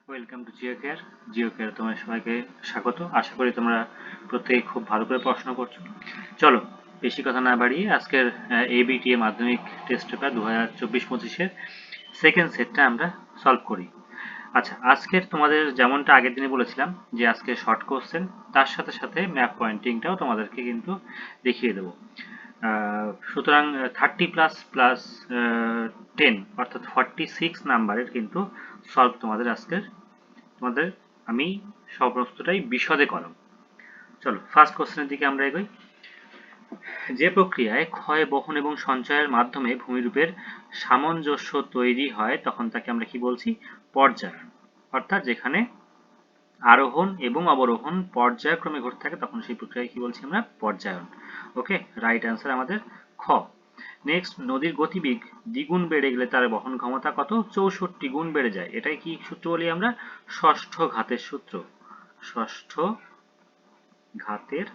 Welcome to Jio care তোমার সবাইকে স্বাগত। আশা করি তোমরা প্রত্যেকে খুব ভালো করে পড়াশোনা করছো। চলো বেশি কথা না বাড়িয়ে আজকের এবিটিএ মাধ্যমিক টেস্ট পেপার 2024-25-এর সেকেন্ড সেটটা আমরা সলভ করি। আচ্ছা, আজকের তোমাদের যেমনটা আগের দিনে বলেছিলাম যে আজকে শর্ট কোশ্চেন, তার সাথে সাথে ম্যাপ পয়েন্টিংটাও তোমাদেরকে কিন্তু দেখিয়ে দেবো। সুতরাং 30++10 অর্থাৎ 46 নাম্বারের কিন্তু সলভ তোমাদের আমি সমস্তটাই বিশদে করাবো। চলো ফার্স্ট কোশ্চেনের দিকে আমরা এগোই। যে প্রক্রিয়ায় ক্ষয়, বহন এবং সঞ্চয়ের মাধ্যমে ভূমিরূপের সামঞ্জস্য তৈরি হয় তখন তাকে আমরা কি বলছি? পর্যায়ন। অর্থাৎ যেখানে আরোহণ এবং অবরোহণ পর্যায়ক্রমে ঘটে থাকে তখন সেই প্রক্রিয়ায় কি বলছি আমরা? পর্যায়ন। ওকে, রাইট অ্যান্সার আমাদের খ। নেক্সট, নদীর গতিবেগ দ্বিগুণ বেড়ে গেলে তার বহন ক্ষমতা কত? 64 গুণ বেড়ে যায়। এটাই কি সূত্র বলি আমরা? ষষ্ঠ ঘাতের সূত্র। ষষ্ঠ ঘাতের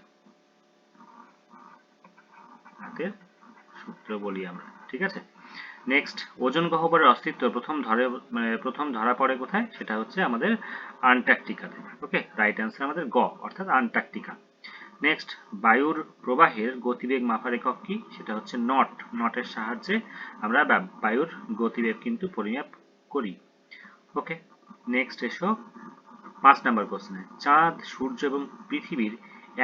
সূত্র বলি আমরা, ঠিক আছে। নেক্সট, ওজন গহ্বরের অস্তিত্ব প্রথম ধরা পড়ে কোথায়? সেটা হচ্ছে আমাদের আন্টার্কটিকাতে। ওকে, রাইট অ্যান্সার আমাদের গ, অর্থাৎ আন্টার্কটিকা। নেক্সট, বায়ুর প্রবাহের গতিবেগ মাপার একক কি? সেটা হচ্ছে নট। নটের সাহায্যে আমরা বায়ুর গতিবেগ কিন্তু পরিমাপ করি। ওকে, নেক্সট এসো 5 নাম্বার কোশ্চেনে। চাঁদ, সূর্য এবং পৃথিবীর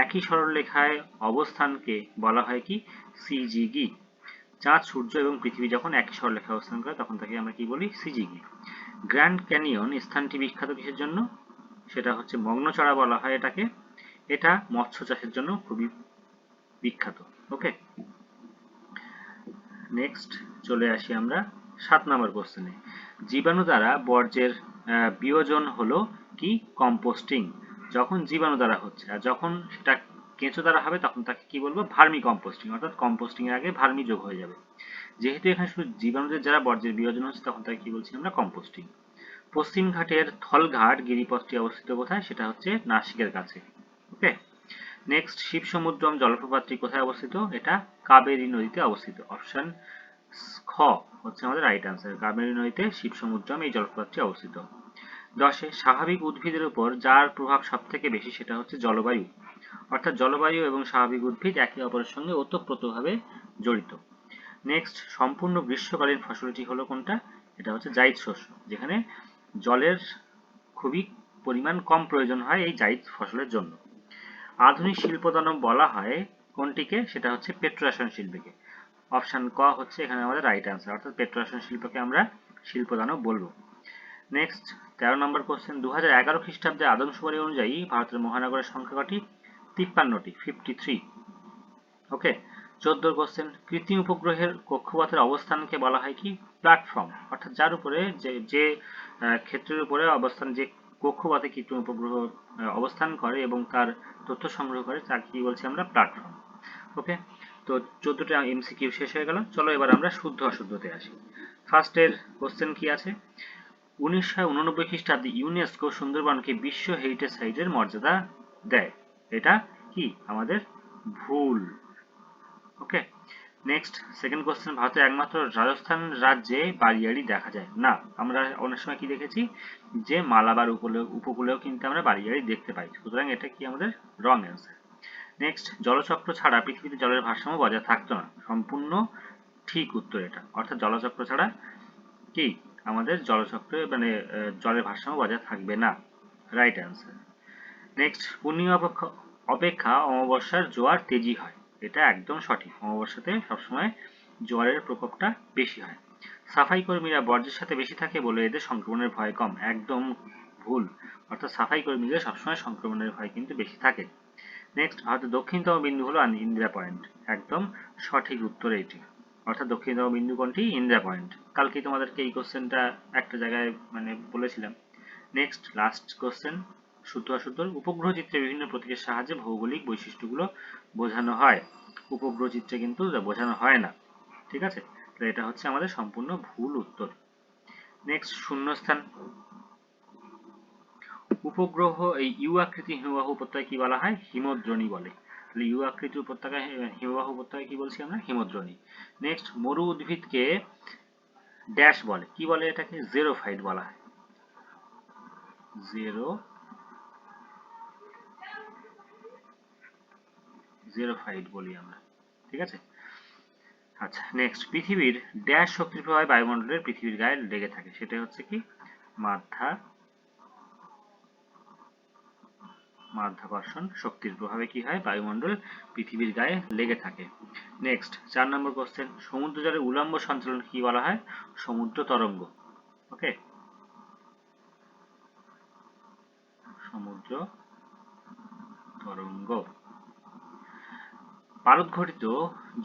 একই সরলরেখায় অবস্থানকে বলা হয় কি? সিজিগি। চাঁদ, সূর্য এবং পৃথিবী যখন একই সরলরেখায় অবস্থান করে তখন তাকে আমরা কি বলি? সিজিগি। গ্র্যান্ড ক্যানিয়ন স্থানটি বিখ্যাত কিসের জন্য? সেটা হচ্ছে মগ্নচড়া বলা হয় এটাকে। এটা মৎস্য চাষের জন্য খুবই বিখ্যাত। ওকে, নেক্সট চলে আসি আমরা 7 নাম্বার কোশ্চেনে। জীবাণু দ্বারা বর্জ্যের বিয়োজন হলো কি? কম্পোস্টিং। যখন জীবাণু দ্বারা হচ্ছে, আর যখন সেটা কেঁচো দ্বারা হবে তখন তাকে কি বলবো? Vermi composting. অর্থাৎ কম্পোস্টিং এর আগে ভার্মি যোগ হয়ে যাবে। যেহেতু এখানে শুধু জীবাণুদের যারা বর্জ্যের বিয়োজন হচ্ছে তখন তাকে কি বলছি আমরা? কম্পোস্টিং। পশ্চিম ঘাটের থলঘাট গিরিপথটি অবস্থিত কোথায়? সেটা হচ্ছে নাসিকের কাছে। ওকে, নেক্সট, শিবসমুদ্রম জলপ্রপাতটি কোথায় অবস্থিত? এটা কাবেরী নদীতে অবস্থিত। অপশন খ হচ্ছে আমাদের রাইট আনসার। কাবেরী নদীতে শিবসমুদ্রম এই জলপ্রপাতটি অবস্থিত। 10, স্বাভাবিক উদ্ভিদের উপর যার প্রভাব সব থেকে বেশি সেটা হচ্ছে জলবায়ু। অর্থাৎ জলবায়ু এবং স্বাভাবিক উদ্ভিদ একে অপরের সঙ্গে ওতপ্রোতভাবে জড়িত। নেক্সট, সম্পূর্ণ গ্রীষ্মকালীন ফসলটি হলো কোনটা? এটা হচ্ছে জাইদ শস্য, যেখানে জলের খুবই পরিমাণ কম প্রয়োজন হয় এই জাইদ ফসলের জন্য। আধুনিক শিল্পদানব বলা হয় কোনটিকে? সেটা হচ্ছে পেট্রোরসায়ন শিল্পকে। অপশন ক হচ্ছে এখানে আমাদের রাইট অ্যান্সার, অর্থাৎ পেট্রোরসায়ন শিল্পকে আমরা শিল্পদানব বলবো। নেক্সট 13 নম্বর কোশ্চেন। 2011 খ্রিস্টাব্দে আদমশুমারি অনুযায়ী ভারতের মহানগরের সংখ্যা কটি? 53টি, 53। ওকে, 14 কোশ্চেন। কৃত্রিম উপগ্রহের কক্ষপথের অবস্থানকে বলা হয় কি? প্ল্যাটফর্ম। অর্থাৎ যার উপরে যে ক্ষেত্রের উপরে অবস্থান, যে কক্ষপথে কৃত্রিম উপগ্রহ অবস্থান করে এবং তার তথ্য সংগ্রহ করে তাকে কি বলছি আমরা? প্ল্যাটফর্ম। ওকে, তো 14টা এমসিকিউ শেষ হয়ে গেল। চলো এবার আমরা শুদ্ধ অশুদ্ধতে আসি। ফার্স্টের কোশ্চেন কি আছে? 1989 খ্রিস্টাব্দে ইউনেস্কো সুন্দরবনকে বিশ্ব হেরিটেজ সাইটের মর্যাদা দেয়। এটা কি আমাদের ভুল। ওকে, নেক্সট সেকেন্ড কোশ্চেন। ভারতের একমাত্র রাজস্থান রাজ্যে বালিয়াড়ি দেখা যায় না। আমরা অনেক সময় কি দেখেছি? যে মালাবার উপকূলেও কিন্তু আমরা বালিয়াড়ি দেখতে পাই। সুতরাং এটা কি আমাদের রং অ্যান্সার। নেক্সট, জলচক্র ছাড়া পৃথিবীতে জলের ভারসাম্য বজায় থাকতো না। সম্পূর্ণ ঠিক উত্তর এটা। অর্থাৎ জলচক্র ছাড়া কি আমাদের জলচক্রে জলের ভারসাম্য বজায় থাকবে না। Right answer. নেক্সট, পূর্ণিমা অপেক্ষা অমাবস্যার জোয়ার তেজি হয়। এটা একদম সঠিক। অমাবস্যাতে সবসময় জোয়ারের প্রকোপটা বেশি হয়। সাফাই কর্মীরা বর্জ্যের সাথে বেশি থাকে বলে এদের সংক্রমণের ভয় কম। একদম ভুল। অর্থাৎ সাফাই কর্মীদের সবসময় সংক্রমণের ভয় কিন্তু বেশি থাকে। নেক্সট, ভারতের দক্ষিণতম বিন্দু হলো ইন্দিরা পয়েন্ট। একদম সঠিক উত্তর এটি। অর্থাৎ দক্ষিণতম বিন্দু কোনটি? ইন্দিরা পয়েন্ট। কালকে তোমাদেরকে এই কোশ্চেনটা একটা জায়গায় বলেছিলাম। নেক্সট লাস্ট কোশ্চেন, শুদ্ধ অশুদ্ধ। উপগ্রহ চিত্রে বিভিন্ন প্রতীকের সাহায্যে ভৌগোলিক বৈশিষ্ট্যগুলো বোঝানো হয়। উপগ্রহ চিত্রে কিন্তু বোঝানো হয় না। ঠিক আছে, তো এটা হচ্ছে আমাদের সম্পূর্ণ ভুল উত্তর। নেক্সট শূন্যস্থান। উপগ্রহ এই ইউ আকৃতি হিমবাহ উপত্যকা কি বলা হয়? হিমদ্রোণী বলে। তাহলে ইউ আকৃতি উপত্যকা হিমবাহ উপত্যকা কি বলছি আমরা? হিমদ্রোণী। নেক্সট, মরু উদ্ভিদকে ড্যাশ বলে। কি বলে এটাকে? জেরোফাইট বলা হয়। 0.005 বলি আমরা, ঠিক আছে। আচ্ছা নেক্সট, পৃথিবীর ড্যাশ শক্তির প্রভাবে বায়ুমণ্ডলের পৃথিবীর গায়ে লেগে থাকে, সেটা হচ্ছে কি মাধ্যাকর্ষণ শক্তির প্রভাবে কি হয়, বায়ুমণ্ডল পৃথিবীর গায়ে লেগে থাকে। নেক্সট 4 নম্বর কোশ্চেন, সমুদ্র জলের উলম্ব সঞ্চালন কি বলা হয়, সমুদ্র তরঙ্গ। ওকে, সমুদ্র তরঙ্গ। পারদ ঘটিত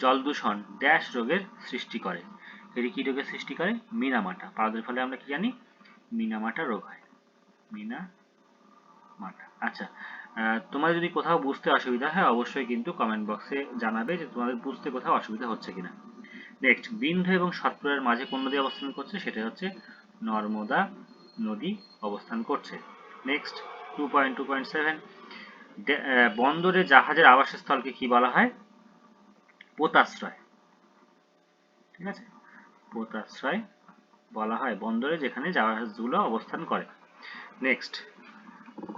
জল দূষণ ড্যাশ রোগের সৃষ্টি করে, এটি কি রোগের সৃষ্টি করে, মিনামাটা। পারদের ফলে আমরা কি জানি, মিনামাটা রোগ হয়, মিনামাটা। আচ্ছা, তোমাদের যদি কোথাও বুঝতে অসুবিধা হয় অবশ্যই কিন্তু কমেন্ট বক্সে জানাবে যে তোমাদের বুঝতে কোথাও অসুবিধা হচ্ছে কিনা। নেক্সট, বিন্ধু এবং সৎপুরের মাঝে কোন নদী অবস্থান করছে, সেটা হচ্ছে নর্মদা নদী অবস্থান করছে। নেক্সট 2.2.7, বন্দরে জাহাজের আবাসস্থলকে কি বলা হয়, পোতাশ্রয়। ঠিক আছে, পোতাশ্রয় বলা হয় বন্দরে যেখানে জাহাজগুলো অবস্থান করে। নেক্সট,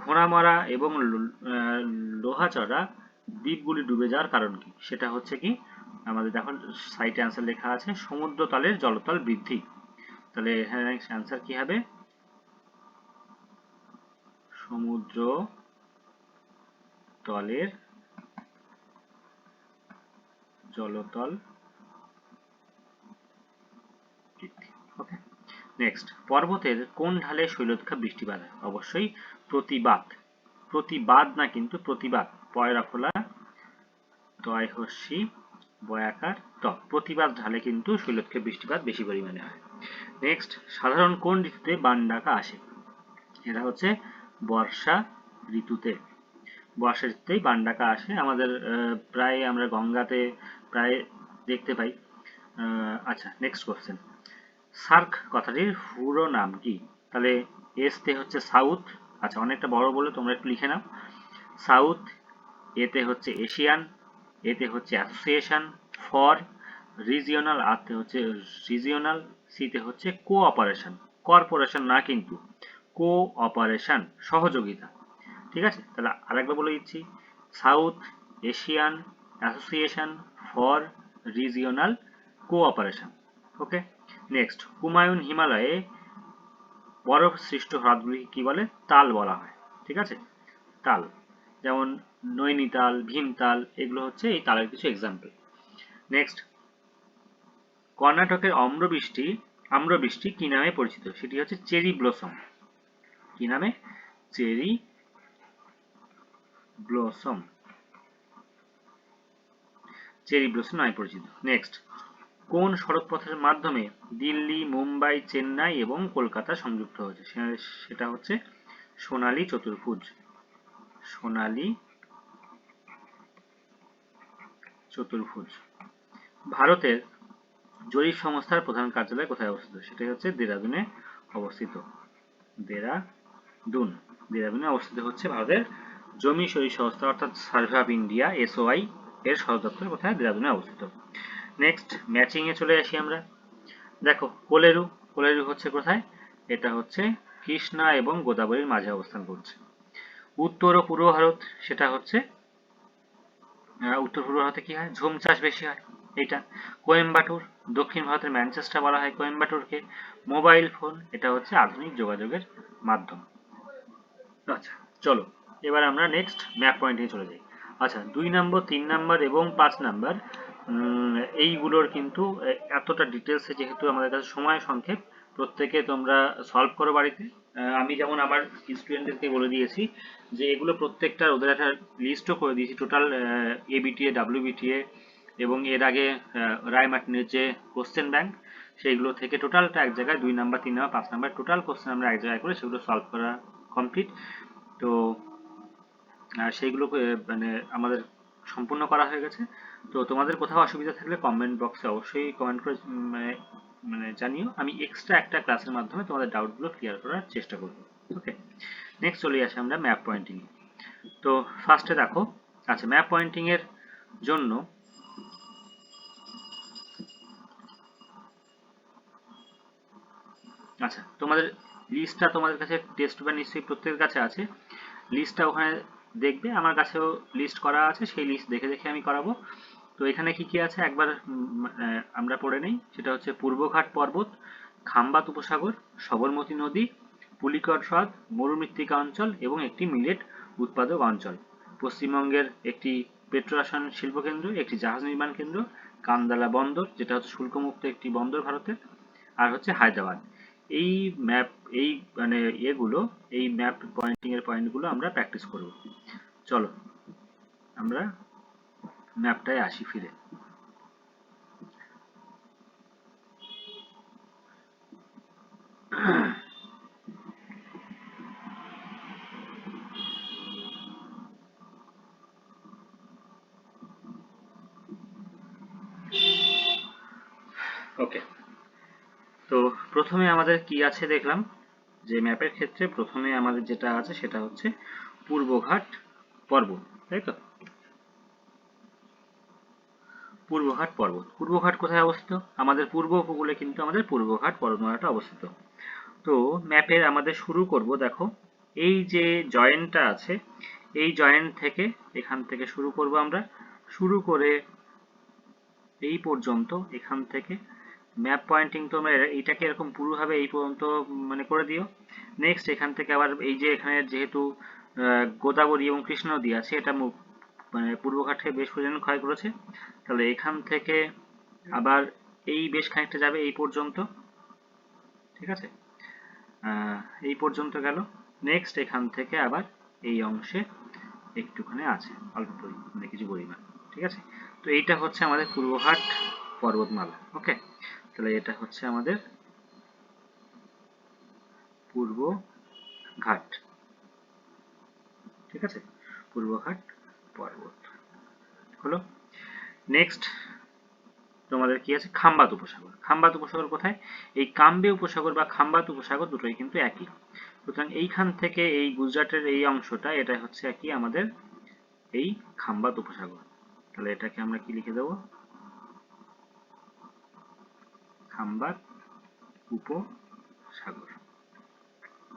ঘোড়ামরা এবং লোহাচড়া দ্বীপগুলি ডুবে যাওয়ার কারণ কি, সেটা হচ্ছে কি, আমাদের দেখো সাইটে অ্যান্সার লেখা আছে সমুদ্র তলের জলতল বৃদ্ধি। তাহলে এখানে অ্যান্সার কি হবে, সমুদ্র তলের জলতল বৃদ্ধি। ওকে, নেক্সট, পর্বতের কোন ঢালে শৈলতখা বৃষ্টিপাত হয়, অবশ্যই প্রতিবাদ, প্রতিবাদ না কিন্তু প্রতিবাদ, পয়রা ফোলা তয় হস্যি বয়াকার ত, প্রতিবাদ ঢালে কিন্তু শৈলতখা বৃষ্টিপাত বেশি পরিমাণে হয়। নেক্সট, সাধারণ কোন ঋতুতে বান ডাকা আসে, এটা হচ্ছে বর্ষা ঋতুতে, বর্ষা ঋতুতেই বান ডাকা আসে। আমাদের প্রায় আমরা গঙ্গাতে প্রায় দেখতে পাই। আচ্ছা নেক্সট কোশ্চেন, সার্ক কথাটির পুরো নাম কি, তাহলে এস তে হচ্ছে সাউথ, আচ্ছা অনেকটা বড় বলে তোমরা একটু লিখে নাও, সাউথ, এতে হচ্ছে এশিয়ান, এতে হচ্ছে অ্যাসোসিয়েশন ফর রিজিওনাল, আরতে হচ্ছে রিজিওনাল, সিতে হচ্ছে কোঅপারেশন, কর্পোরেশন না কিন্তু কোঅপারেশন, সহযোগিতা। ঠিক আছে, তাহলে আরেকবার বলে দিচ্ছি, South Asian Association for Regional Cooperation. Okay, next, Humayun হিমালয়ে বরফ সৃষ্ট হ্রদগুলি কি বলে, তাল বলা হয়। ঠিক আছে, তাল, যেমন নৈনিতাল, ভীমতাল, এগুলো হচ্ছে এই তালের কিছু এক্সাম্পল। নেক্সট, কর্ণাটকের আম্রবৃষ্টি কি নামে পরিচিত, সেটি হচ্ছে চেরি ব্লসম। কি নামে, চেরি ব্লসম, চেরি ব্লসম নামে পরিচিত। নেক্সট, কোন সড়ক পথের মাধ্যমে দিল্লি, মুম্বাই, চেন্নাই এবং কলকাতা সংযুক্ত হয়েছে, সেটা হচ্ছে সোনালী চতুর্ভুজ, সোনালী চতুর্ভুজ। ভারতের জরিপ সংস্থার প্রধান কার্যালয় কোথায় অবস্থিত, সেটাই হচ্ছে দেরাদুনে অবস্থিত, দেরাদুনে অবস্থিত হচ্ছে ভারতের জমি জরিপ সংস্থা অর্থাৎ সার্ভে অফ ইন্ডিয়া এসওআই এর সদর দপ্তর কোথায়, দেরাদুনে অবস্থিত। নেক্সট, ম্যাচিং এ চলে আসি আমরা। দেখো কোলেরু, কোলেরু হচ্ছে কোথায়, এটা হচ্ছে কৃষ্ণা এবং গোদাবরীর মাঝে অবস্থান করছে। উত্তর ও পূর্ব ভারত, সেটা হচ্ছে উত্তর পূর্ব ভারতে কি হয়, ঝুম চাষ বেশি হয় এইটা। কোয়েম্বাটুর, দক্ষিণ ভারতের ম্যানচেস্টার বলা হয় কোয়েম্বাটুরকে। মোবাইল ফোন, এটা হচ্ছে আধুনিক যোগাযোগের মাধ্যম। আচ্ছা চলো এবার আমরা নেক্সট ম্যাপ পয়েন্টে চলে যাই। আচ্ছা 2 নম্বর, 3 নম্বর এবং 5 নম্বর এইগুলোর কিন্তু এতটা ডিটেলসে যেহেতু আমাদের কাছে সময় সংক্ষেপ, প্রত্যেকে তোমরা সলভ করো বাড়িতে। আমি যেমন আমার স্টুডেন্টদেরকে বলে দিয়েছি যে এগুলো প্রত্যেকটা ওদের একটা লিস্টও করে দিয়েছি, টোটাল এবিটিএ, ডাব্লিউবিটিএ এবং এর আগে রায় মার্টিনের যে কোশ্চেন ব্যাংক, সেইগুলো থেকে টোটালটা এক জায়গায় 2 number, 3 number, 5 number total question আমরা এক জায়গায় করে সেগুলো সলভ করা কমপ্লিট। তো সেইগুলো মানে আমাদের সম্পূর্ণ করা হয়ে গেছে। তো তোমাদের কোথাও অসুবিধা থাকলে কমেন্ট বক্সে অবশ্যই কমেন্ট করে মানে জানিও, আমি এক্সট্রা একটা ক্লাসের মাধ্যমে তোমাদের ডাউটগুলো ক্লিয়ার করার চেষ্টা করব। ওকে, নেক্সট চলে আসি আমরা ম্যাপ পয়েন্টিং। তো ফার্স্টে দেখো, আচ্ছা ম্যাপ পয়েন্টিং এর জন্য আচ্ছা তোমাদের লিস্টটা তোমাদের কাছে টেস্ট পেপার নিশ্চয়ই প্রত্যেকের কাছে আছে, লিস্টটা ওখানে দেখবে, আমার কাছেও লিস্ট করা আছে, সেই লিস্ট দেখে দেখে আমি করাবো। তো এখানে কি কি আছে একবার আমরা পড়ে নেই। সেটা হচ্ছে পূর্বঘাট পর্বত, খাম্বাত উপসাগর, সবরমতী নদী, পুলিকট হ্রদ, মরুমৃত্তিকা অঞ্চল এবং একটি মিলেট উৎপাদক অঞ্চল। পশ্চিমবঙ্গের একটি পেট্রোরসায়ন শিল্পকেন্দ্র, একটি জাহাজ নির্মাণ কেন্দ্র, কান্দালা বন্দর যেটা হচ্ছে শুল্কমুক্ত একটি বন্দর ভারতের, আর হচ্ছে হায়দ্রাবাদ। এই ম্যাপ, এই মানে এগুলো, এই ম্যাপ পয়েন্টিং এর পয়েন্টগুলো আমরা প্র্যাকটিস করব। চলো আমরা ম্যাপটায় আসি ফিরে। ওকে, তো প্রথমে আমাদের কি আছে দেখলাম, যে ম্যাপের ক্ষেত্রে প্রথমে আমাদের যেটা আছে সেটা হচ্ছে পূর্বঘাট পর্বত, তাই তো? পূর্বঘাট পর্বত, পূর্বঘাট কোথায় অবস্থিত? আমাদের পূর্ব উপকূলে কিন্তু আমাদের পূর্বঘাট পর্বতমালাটা অবস্থিত। তো ম্যাপের আমাদের শুরু করব, দেখো এই যে জয়েন্টটা আছে, এই জয়েন্ট থেকে, এখান থেকে শুরু করব আমরা, শুরু করে এই পর্যন্ত, এখান থেকে ম্যাপ পয়েন্টিং তোমরা এইটাকে এরকম পুরোভাবে এই পর্যন্ত মানে করে দিও। নেক্সট এখান থেকে আবার এই যে এখানে যেহেতু গোদাবরী এবং কৃষ্ণা নদী আছে, এটা মানে পূর্বঘাটে বেশ পরিমাণ ক্ষয় করেছে, তাহলে এখান থেকে আবার এই বেশ খানিকটা যাবে এই পর্যন্ত, ঠিক আছে? এই পর্যন্ত গেল। নেক্সট এখান থেকে আবার এই অংশে একটুখানি আছে অল্প মানে কিছু পরিমাণ, ঠিক আছে? তো এইটা হচ্ছে আমাদের পূর্বঘাট পর্বতমালা। ওকে, তাহলে এটা হচ্ছে আমাদের পূর্বঘাট, ঠিক আছে? পূর্বঘাট পর্বত হলো। নেক্সট তোমাদের কি আছে? খাম্বাত উপসাগর। খাম্বাত উপসাগর কোথায়? এই কাম্বে উপসাগর বা খাম্বাত উপসাগর দুটোই কিন্তু একই। সুতরাং এইখান থেকে এই গুজরাটের এই অংশটা, এটা হচ্ছে কি আমাদের এই খাম্বাত উপসাগর। তাহলে এটাকে আমরা কি লিখে দেব? খাম্বাত উপসাগর।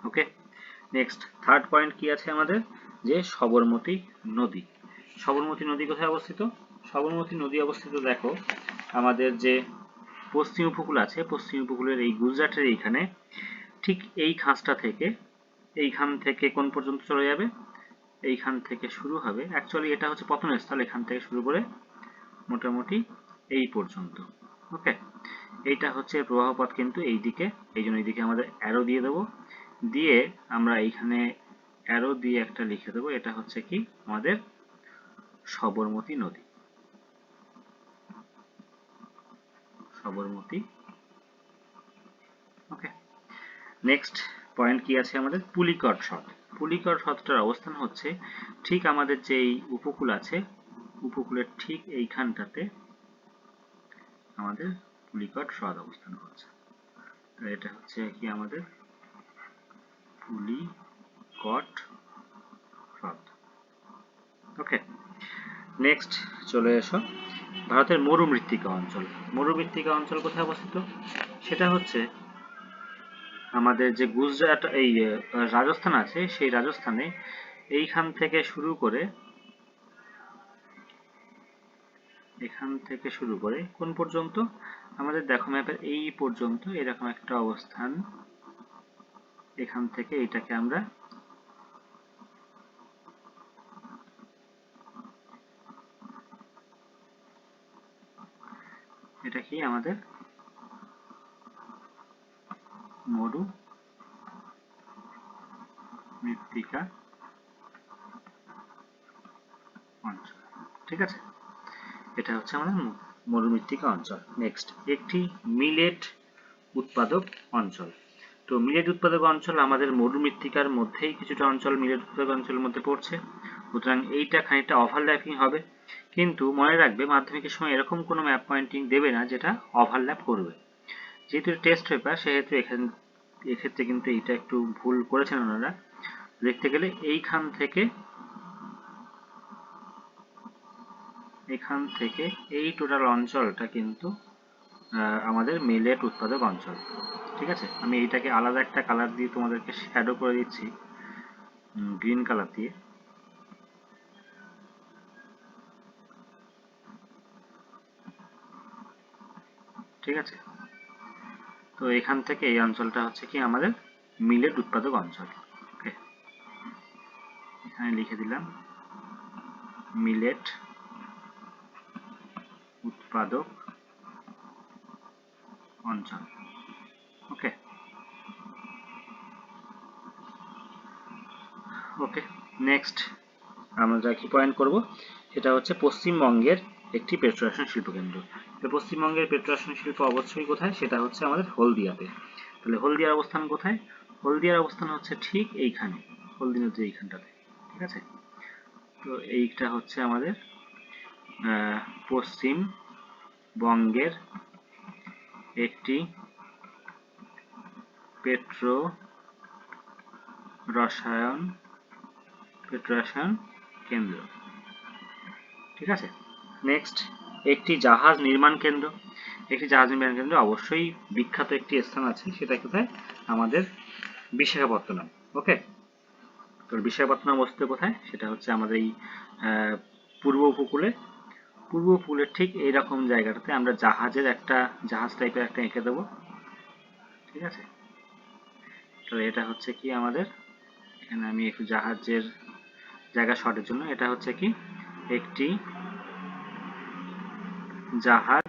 ওকে, নেক্সট থার্ড পয়েন্ট কি আছে আমাদের? যে সবরমতী নদী। সবরমতী নদী কোথায় অবস্থিত? সবরমতী নদী অবস্থিত দেখো আমাদের যে পশ্চিম উপকূল আছে, পশ্চিম উপকূলের এই গুজরাটের এইখানে, ঠিক এই খাঁজটা থেকে, এইখান থেকে কোন পর্যন্ত চলে যাবে? এইখান থেকে শুরু হবে, অ্যাকচুয়ালি এটা হচ্ছে পতনের স্থল, এখান থেকে শুরু করে মোটামুটি এই পর্যন্ত। ওকে, এইটা হচ্ছে প্রবাহপথ কিন্তু এই দিকে, এই জন্য এইদিকে আমাদের অ্যারো দিয়ে দেবো, দিয়ে আমরা এইখানে অ্যারো দিয়ে একটা লিখে দেবো, এটা হচ্ছে কি আমাদের সবরমতী নদী। সবরমতী। ওকে, নেক্সট পয়েন্ট কি আছে আমাদের? পুলিকট হ্রদ। পুলিকট হ্রদটার অবস্থান হচ্ছে ঠিক আমাদের যে এই উপকূল আছে, উপকূলের ঠিক এইখানটাতে আমাদের পুলিকট হ্রদ অবস্থান করছে। এটা হচ্ছে কি আমাদের পুলিকট হ্রদ। ওকে, নেক্সট চলে এসো ভারতের মরুমৃত্তিকা অঞ্চল। মরুমৃত্তিকা অঞ্চল কোথায় অবস্থিত? সেটা হচ্ছে আমাদের যে গুজরাট এই রাজস্থান আছে, সেই রাজস্থানে এইখান থেকে শুরু করে, এখান থেকে শুরু করে কোন পর্যন্ত? আমাদের দেখো ম্যাপের এই পর্যন্ত এরকম একটা অবস্থান, এখান থেকে এটাকে আমরা এটা কি আমাদের মরু মৃত্তিকা অঞ্চল, ঠিক আছে? এটা হচ্ছে আমাদের মরুমৃত্তিকা অঞ্চল। নেক্সট একটি মিলেট উৎপাদক অঞ্চল। তো মিলেট উৎপাদক অঞ্চল আমাদের মরুমৃত্তিকার মধ্যেই কিছুটা অঞ্চল মিলেট উৎপাদক অঞ্চলের মধ্যে পড়ছে, সুতরাং এইটা খানিকটা ওভারল্যাপিং হবে। কিন্তু মনে রাখবে মাধ্যমিকের সময় এরকম কোনো ম্যাপ পয়েন্টিং দেবে না যেটা ওভারল্যাপ করবে। যেহেতু টেস্ট পেপার, সেহেতু এক্ষেত্রে কিন্তু এইটা একটু ভুল করেছেন ওনারা। দেখতে গেলে এইখান থেকে, এখান থেকে এই টোটাল অঞ্চলটা কিন্তু আমাদের মিলেট উৎপাদক অঞ্চল, ঠিক আছে, আমি এইটাকে আলাদা একটা কালার দিয়ে তোমাদেরকে শ্যাডো করে দিচ্ছি, গ্রিন কালার দিয়ে। ঠিক আছে, তো এখান থেকে এই অঞ্চলটা হচ্ছে কি আমাদের মিলেট উৎপাদক অঞ্চল। ওকে, এখানে লিখে দিলাম মিলেট উৎপাদক অঞ্চল। ওকে ওকে, নেক্সট আমরা কি পয়েন্ট করব, সেটা হচ্ছে পশ্চিমবঙ্গের একটি পেট্রোরসায়ন শিল্পকেন্দ্র। তো পশ্চিমবঙ্গের পেট্রোরসায়ন শিল্প অবশ্যই কোথায়, সেটা হচ্ছে আমাদের হলদিয়াতে। তাহলে হলদিয়ার অবস্থান কোথায়, হলদিয়ার অবস্থান হচ্ছে ঠিক এইখানে, হলদি নদীর এইখানটাতে। ঠিক আছে, তো এইটা হচ্ছে আমাদের পশ্চিমবঙ্গের একটি পেট্রোরসায়ন কেন্দ্র। ঠিক আছে, নেক্সট একটি জাহাজ নির্মাণ কেন্দ্র। একটি জাহাজ নির্মাণ কেন্দ্র অবশ্যই বিখ্যাত একটি স্থান আছে, সেটা কোথায়, আমাদের বিশাখাপত্তনম। ওকে, তো বিশাখাপত্তনম অবস্থিত কোথায়, সেটা হচ্ছে আমাদের এই পূর্ব উপকূলে, পূর্ব উপকূলের ঠিক এইরকম জায়গাটাতে আমরা জাহাজের একটা জাহাজ টাইপের একটা এঁকে দেবো। ঠিক আছে, তাহলে এটা হচ্ছে কি আমাদের, এখানে আমি একটু জাহাজের জায়গা শর্টের জন্য, এটা হচ্ছে কি একটি জাহাজ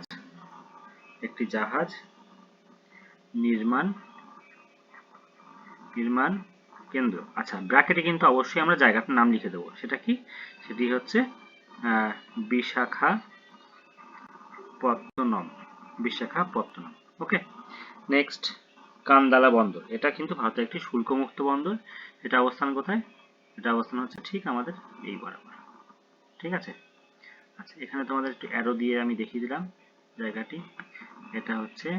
নির্মাণ কেন্দ্র। আচ্ছা, ব্র্যাকেটে কিন্তু অবশ্যই আমরা জায়গাটার নাম লিখে দেবো, সেটা কি, সেটি হচ্ছে বিশাখাপত্তনম। ওকে, নেক্সট কান্দালা বন্দর। এটা কিন্তু ভারতের একটি শুল্কমুক্ত বন্দর। এটা অবস্থান কোথায়, এটা অবস্থান হচ্ছে ঠিক আমাদের এই বরাবর। ঠিক আছে, আচ্ছা এখানে তোমাদের একটু অ্যারো দিয়ে আমি দেখিয়ে দিলাম জায়গাটি। এটা হচ্ছে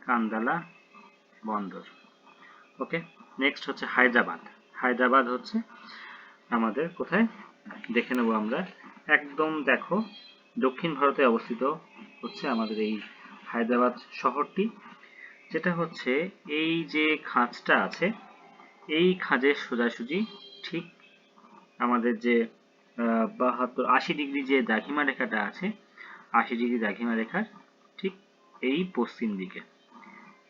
কান্দালা বন্দর। ওকে, নেক্সট হচ্ছে হায়দ্রাবাদ। হায়দ্রাবাদ হচ্ছে আমাদের কোথায়, দেখে নেব আমরা, একদম দেখো দক্ষিণ ভারতে অবস্থিত হচ্ছে আমাদের এই হায়দ্রাবাদ শহরটি, যেটা হচ্ছে এই যে খাঁজটা আছে, এই খাঁজের সোজাসুজি ঠিক আমাদের যে 80 ডিগ্রি যে দ্রাঘিমা রেখাটা আছে, 80 ডিগ্রি দ্রাঘিমা রেখার ঠিক এই পশ্চিম দিকে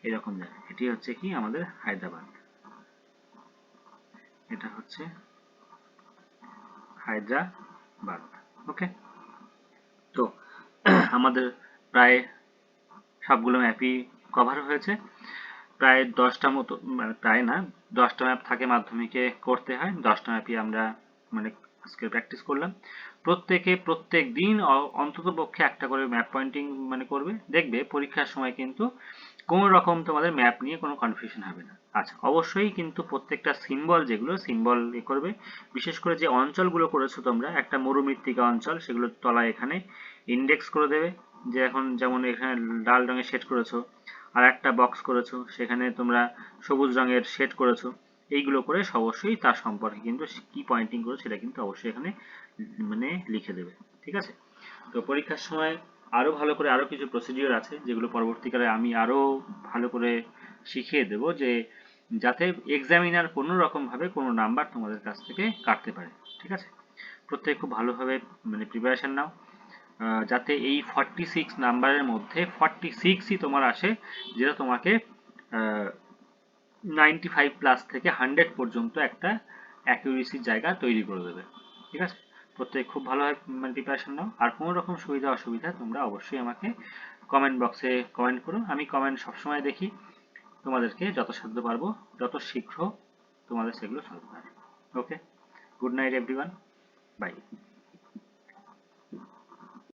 এরকম জায়গা, এটি হচ্ছে কি আমাদের হায়দ্রাবাদ। এটা হচ্ছে হায়দ্রাবাদ। ওকে, তো আমাদের প্রায় সবগুলো ম্যাপই কভার হয়েছে। প্রায় 10টা মতো, মানে প্রায় না, 10টা ম্যাপ থাকে মাধ্যমিকে করতে হয়, 10টা ম্যাপই আমরা মানে আজকে প্র্যাকটিস করলাম। প্রত্যেক দিন অন্তত পক্ষে একটা করে ম্যাপ পয়েন্টিং মানে করবে, দেখবে পরীক্ষার সময় কিন্তু কোনো রকম তোমাদের ম্যাপ নিয়ে কোনো কনফিউশন হবে না। আচ্ছা, অবশ্যই কিন্তু প্রত্যেকটা সিম্বল, যেগুলো সিম্বল করবে, বিশেষ করে যে অঞ্চলগুলো করেছো তোমরা, একটা মরুমৃত্তিকা অঞ্চল, সেগুলো তলায় এখানে ইন্ডেক্স করে দেবে, যে এখন যেমন এখানে লাল রঙের শেড করেছো, আর একটা বক্স করেছো, সেখানে তোমরা সবুজ রঙের শেড করেছো, এইগুলো করে অবশ্যই তার সম্পর্কে কিন্তু কি পয়েন্টিং করেছো সেটা কিন্তু অবশ্যই এখানে মানে লিখে দেবে। ঠিক আছে, তো পরীক্ষার সময় আরো ভালো করে আরো কিছু প্রসিডিওর আছে, যেগুলো পরবর্তীকালে আমি আরো ভালো করে শিখিয়ে দেব, যে যাতে এক্সামিনার কোনো রকম ভাবে কোনো নাম্বার তোমাদের কাছ থেকে কাটতে পারে। ঠিক আছে, প্রত্যেকে খুব ভালোভাবে মানে প্রিপারেশন নাও, যাতে এই 46 নাম্বারের মধ্যে 46ই তোমার আসে, যেটা তোমাকে 95 প্লাস থেকে 100 পর্যন্ত একটা অ্যাকিউরেসির জায়গা তৈরি করে দেবে। ঠিক আছে, প্রত্যেক খুব ভালোভাবে মানে প্রিপারেশন নাও, আর কোনো রকম সুবিধা অসুবিধা তোমরা অবশ্যই আমাকে কমেন্ট বক্সে কমেন্ট করো, আমি কমেন্ট সবসময় দেখি, তোমাদেরকে যথাসাধ্য পারবো যত শীঘ্র তোমাদের সেগুলো সলভ করার। ওকে, গুড নাইট এভরিওয়ান, বাই।